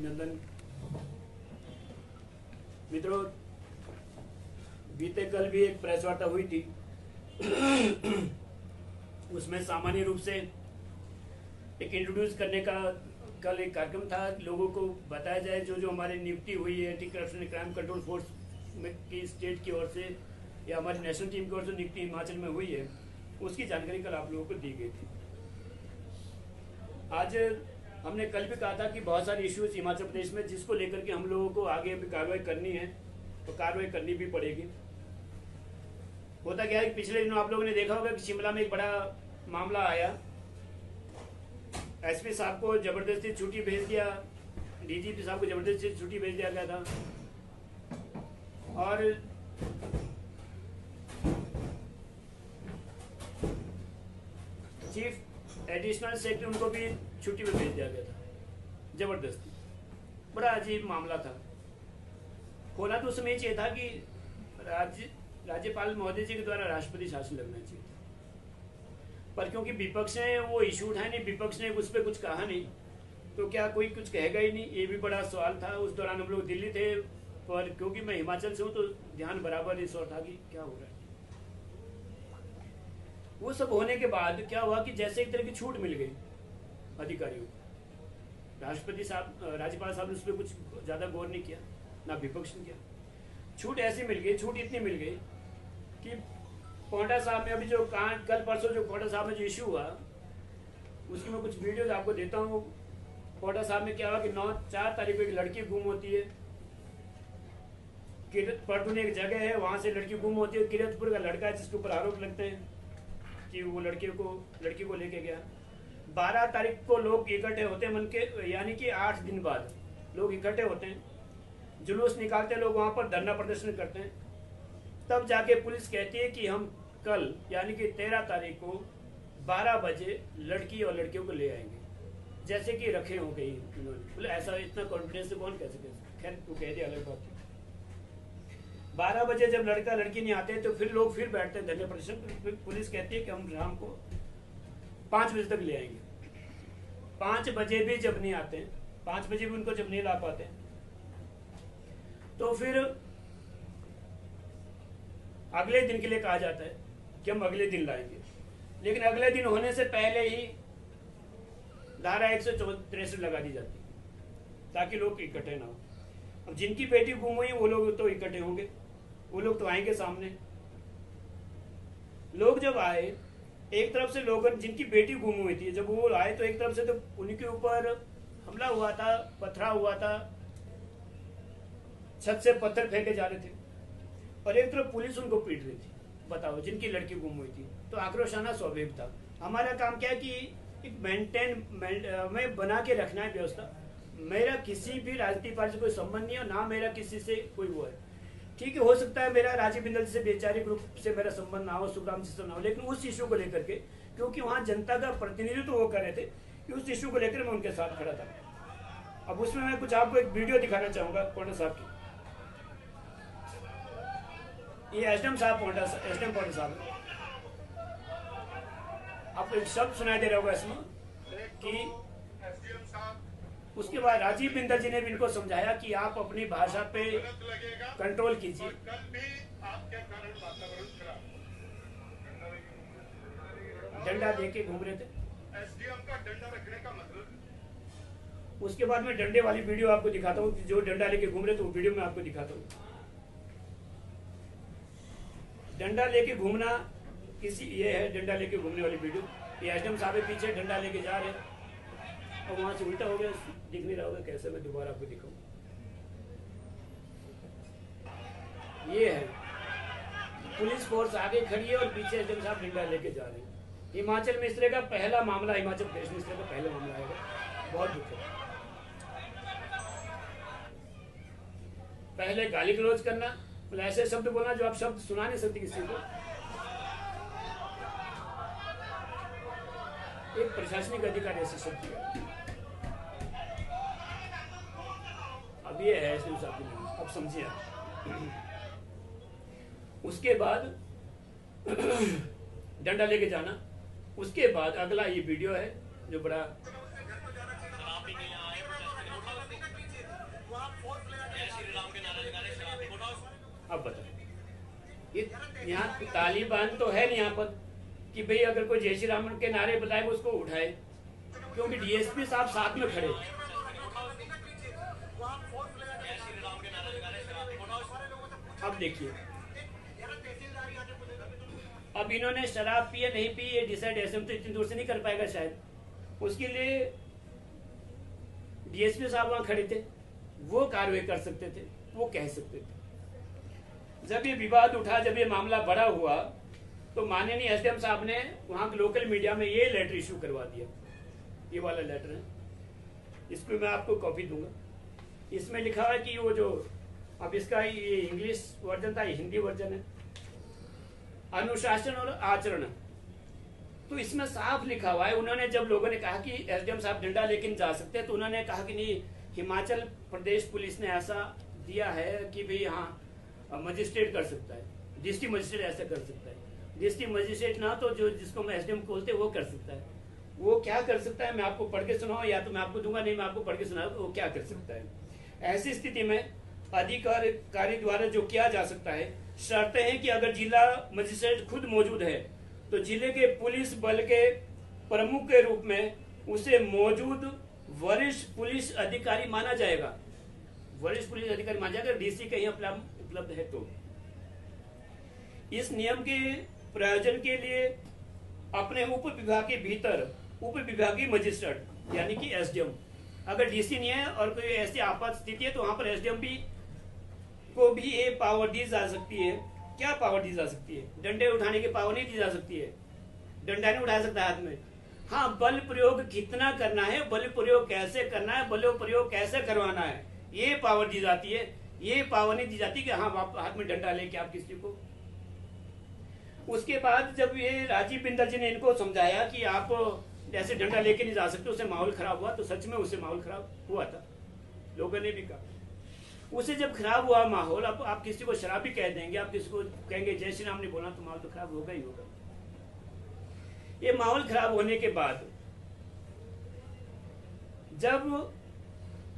अभिनंदन। मित्रों, बीते कल भी एक प्रेस वार्ता हुई थी। उसमें सामान्य रूप से एक इंट्रोड्यूस करने का कल एक कार्यक्रम था। लोगों को बताया जाए जो जो हमारी नियुक्ति हुई है anti corruption crime control force में की स्टेट की ओर से या हमारी नेशनल टीम की ओर से नियुक्ति हिमाचल में हुई है, उसकी जानकारी कल आप लोगों को दी गई थी। आज हमने कल भी कहा था कि बहुत सारे इश्यूज हिमाचल प्रदेश में जिसको लेकर के हम लोगों को आगे भी कार्रवाई करनी है, तो कार्रवाई करनी भी पड़ेगी। होता क्या है कि पिछले दिनों आप लोगों ने देखा होगा कि शिमला में एक बड़ा मामला आया। एसपी साहब को जबरदस्ती छुट्टी भेज दिया, डीजीपी साहब को जबरदस्ती छुट्टी भेज दिया गया था और चीफ एडिशनल सेक्रेटरी उनको भी छुट्टी पे भेज दिया गया था जबरदस्ती। बड़ा अजीब मामला था। होना तो उसमें चाहिए था कि राज्यपाल महोदय जी के द्वारा राष्ट्रपति शासन लगना चाहिए था, पर क्योंकि विपक्ष ने वो इशू उठाया नहीं, विपक्ष ने उस पर कुछ कहा नहीं, तो क्या कोई कुछ कहेगा ही नहीं, ये भी बड़ा सवाल था। उस दौरान हम लोग दिल्ली थे, पर क्योंकि मैं हिमाचल से हूँ तो ध्यान बराबर इस ओर था कि क्या हो रहा है। वो सब होने के बाद क्या हुआ कि जैसे एक तरह की छूट मिल गई अधिकारियों को। राष्ट्रपति साहब, राज्यपाल साहब ने उस पर कुछ ज्यादा गौर नहीं किया, ना विपक्ष ने किया। छूट ऐसी मिल गई, छूट इतनी मिल गई कि पोंटा साहब में अभी जो कल परसों जो पोंटा साहब में जो इशू हुआ, उसकी मैं कुछ वीडियोज आपको देता हूँ। पोंटा साहब में क्या हुआ कि 4 तारीख को एक लड़की गुम होती है। परदून एक जगह है, वहां से लड़की गुम होती है। किरतपुर का लड़का है जिसके ऊपर आरोप लगते हैं कि वो लड़की को लेके गया। 12 तारीख को लोग इकट्ठे होते हैं, मन के यानी कि 8 दिन बाद लोग इकट्ठे होते हैं, जुलूस निकालते हैं, लोग वहां पर धरना प्रदर्शन करते हैं। तब जाके पुलिस कहती है कि हम कल यानी कि 13 तारीख को 12 बजे लड़की और लड़कियों को ले आएंगे, जैसे कि रखे हो गई उन्होंने। बोले ऐसा इतना कॉन्फिडेंस से कौन कह सके। खैर तू कह दिया, अलग बात। 12 बजे जब लड़का लड़की नहीं आते तो फिर लोग फिर बैठते हैं धरना प्रदर्शन। पुलिस कहती है कि हम शाम को 5 बजे तक ले आएंगे। 5 बजे भी जब नहीं आते, 5 बजे भी उनको जब नहीं ला पाते, तो फिर अगले दिन के लिए कहा जाता है कि हम अगले दिन लाएंगे। लेकिन अगले दिन होने से पहले ही धारा 163 लगा दी जाती है ताकि लोग इकट्ठे ना हो। अब जिनकी बेटी गुम हुई वो लोग तो इकट्ठे होंगे, वो लोग तो आएंगे सामने। लोग जब आए, एक तरफ से लोग जिनकी बेटी गुम हुई थी जब वो आए तो एक तरफ से तो उनके ऊपर हमला हुआ था, पथराव हुआ था, छत से पत्थर फेंके जा रहे थे और एक तरफ पुलिस उनको पीट रही थी। बताओ, जिनकी लड़की गुम हुई थी। तो आक्रोश आना स्वाभाविक था। हमारा काम क्या है कि एक में बना के रखना है व्यवस्था। मेरा किसी भी राजनीतिक पार्टी से कोई संबंध नहीं है, ना मेरा किसी से कोई वो है। ठीक है, हो सकता है मेरा राजीव बिंदल से वैचारिक रूप से मेरा संबंध ना हो, सुखराम जी से ना हो, लेकिन उस इशू को लेकर के, क्योंकि वहां जनता का प्रतिनिधित्व वो कर रहे थे, कि उस इशू को लेकर मैं उनके साथ खड़ा था। अब उसमें मैं कुछ आपको एक वीडियो दिखाना चाहूंगा पोंटा साहब की। ये एसडीएम पोंटा साहब, आपको एक शब्द सुनाई दे रहा होगा इसमें कि उसके बाद राजीव बिंदल जी ने भी इनको समझाया कि आप अपनी भाषा पे कंट्रोल कीजिए। डंडा लेके घूम रहे थे। एसडीएम का डंडा रखने का मतलब। उसके बाद मैं डंडे वाली वीडियो आपको दिखाता हूँ, जो डंडा लेके घूम रहे थे वो वीडियो में आपको दिखाता हूँ। डंडा लेके घूमना ये है डंडा लेके घूमने वाली वीडियो। ये एसडीएम साहब पीछे डंडा लेके जा रहे हैं और वहां से उल्टा हो गया, दिख नहीं रहा होगा कैसे, मैं दोबारा आपको दिखाऊं। ये है पुलिस फोर्स आगे खड़ी है और पीछे एसडीएम साहब डंडा लेके जा रहे हैं। हिमाचल में इस तरह का पहला मामला, हिमाचल प्रदेश में इस तरह का पहला मामला आएगा। बहुत दुख है। पहले गाली गलौज करना, मतलब ऐसे शब्द बोलना जो आप शब्द सुना नहीं सकते किसी को। एक प्रशासनिक अधिकारी ऐसे शब्द किया। अब ये है एसडीएम साहब की न्यूज़, अब समझिए। उसके बाद डंडा लेके जाना। उसके बाद अगला ये वीडियो है जो बड़ा अब बताओ, ये यहाँ तालिबान तो है नहीं यहाँ पर कि भाई अगर कोई जय श्री राम के नारे बताए उसको उठाए, क्योंकि डीएसपी साहब साथ में खड़े। अब देखिए, अब इन्होंने शराब पी या नहीं पी ये डिसाइड एसएम तो इतनी दूर से नहीं कर पाएगा शायद, उसके लिए डीएसपी साहब वहां खड़े थे, वो कार्रवाई कर सकते थे, वो कह सकते थे। जब ये विवाद उठा, जब ये मामला बड़ा हुआ, तो माननीय एसडीएम साहब ने वहां के लोकल मीडिया में ये लेटर इशू करवा दिया। ये वाला लेटर है, इसको मैं आपको कॉपी दूंगा। इसमें लिखा हुआ है कि वो जो अब इसका ये इंग्लिश वर्जन था, ये हिंदी वर्जन है, अनुशासन और आचरण। तो इसमें साफ लिखा हुआ है, उन्होंने जब लोगों ने कहा कि एसडीएम साहब डंडा लेकिन जा सकते हैं, तो उन्होंने कहा कि नहीं, हिमाचल प्रदेश पुलिस ने ऐसा दिया है कि भाई हाँ मजिस्ट्रेट कर सकता है, डिस्ट्रिक्ट मजिस्ट्रेट ऐसा कर सकता है। डिस्ट्रिक्ट मजिस्ट्रेट ना तो जो जिसको मैं एसडीएम बोलते वो कर सकता है। वो क्या कर सकता है मैं आपको पढ़ के सुनाऊं, या तो मैं आपको दूंगा, नहीं मैं आपको पढ़ के सुनाऊं, वो क्या कर सकता है। ऐसी स्थिति में अधिकारी द्वारा जो किया जा सकता है, शर्तें हैं कि अगर जिला मजिस्ट्रेट खुद मौजूद है तो जिले के पुलिस बल के प्रमुख के रूप में उसे मौजूद वरिष्ठ पुलिस अधिकारी माना जाएगा। वरिष्ठ पुलिस अधिकारी माना जाएगा, डीसी कहीं उपलब्ध है तो। इस नियम के प्रयोजन के लिए अपने उप विभाग के भीतर उप विभागीय मजिस्ट्रेट यानी कि एसडीएम, अगर डीसी नहीं है और कोई ऐसी आपात स्थिति है तो वहां पर एसडीएम को भी ये पावर दी जा सकती है। क्या पावर दी जा सकती है? डंडे उठाने की पावर नहीं दी जा सकती है, डंडा नहीं उठा सकता हाथ में। हाँ, बल प्रयोग कितना करना है, बल प्रयोग कैसे करना है, बल प्रयोग कैसे करवाना है, ये पावर दी जाती है। ये पावर नहीं दी जाती कि हाँ आप हाथ में डंडा लेके आप किसी को। उसके बाद जब ये राजीव बिंदल जी ने इनको समझाया कि आप जैसे डंडा लेके नहीं जा सकते, उससे माहौल खराब हुआ, तो सच में उससे माहौल खराब हुआ था, लोगों ने भी कहा। उसे जब खराब हुआ माहौल, अब आप किसी को शराबी कह देंगे, आप किसी को कहेंगे जय श्री राम नहीं बोला, तो माहौल तो खराब होगा ही होगा। ये माहौल खराब होने के बाद जब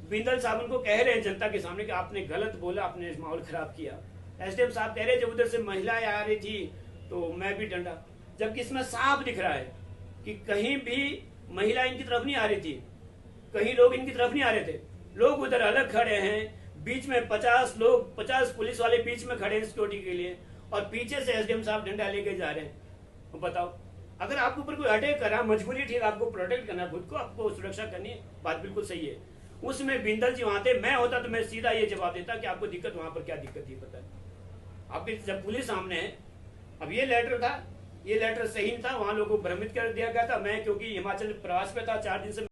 बिंदल साहब उनको कह रहे हैं जनता के सामने कि आपने गलत बोला, आपने माहौल खराब किया, एसडीएम साहब कह रहे जब उधर से महिलाएं आ रही थी तो मैं भी डंडा, जबकि इसमें साफ दिख रहा है कि कहीं भी महिला इनकी तरफ नहीं आ रही थी, कहीं लोग इनकी तरफ नहीं आ रहे थे, लोग उधर अलग खड़े हैं, बीच में 50 लोग, 50 पुलिस वाले बीच में खड़े हैं सिक्योरिटी के लिए, और पीछे से एसडीएम साहब डंडा लेके जा रहे हैं। तो बताओ, अगर आपके ऊपर कोई अटैक करा, मजबूरी ठीक, आपको प्रोटेक्ट करना, खुद को आपको सुरक्षा करनी है, बात बिल्कुल सही है। उसमें बिंदल जी वहां थे, मैं होता तो मैं सीधा ये जवाब देता कि आपको दिक्कत वहां पर क्या दिक्कत थी पता है आपके, जब पुलिस सामने है। अब ये लेटर था, ये लेटर सही था, वहां लोगों को भ्रमित कर दिया गया था। मैं क्योंकि हिमाचल प्रवास पे था 4 दिन से,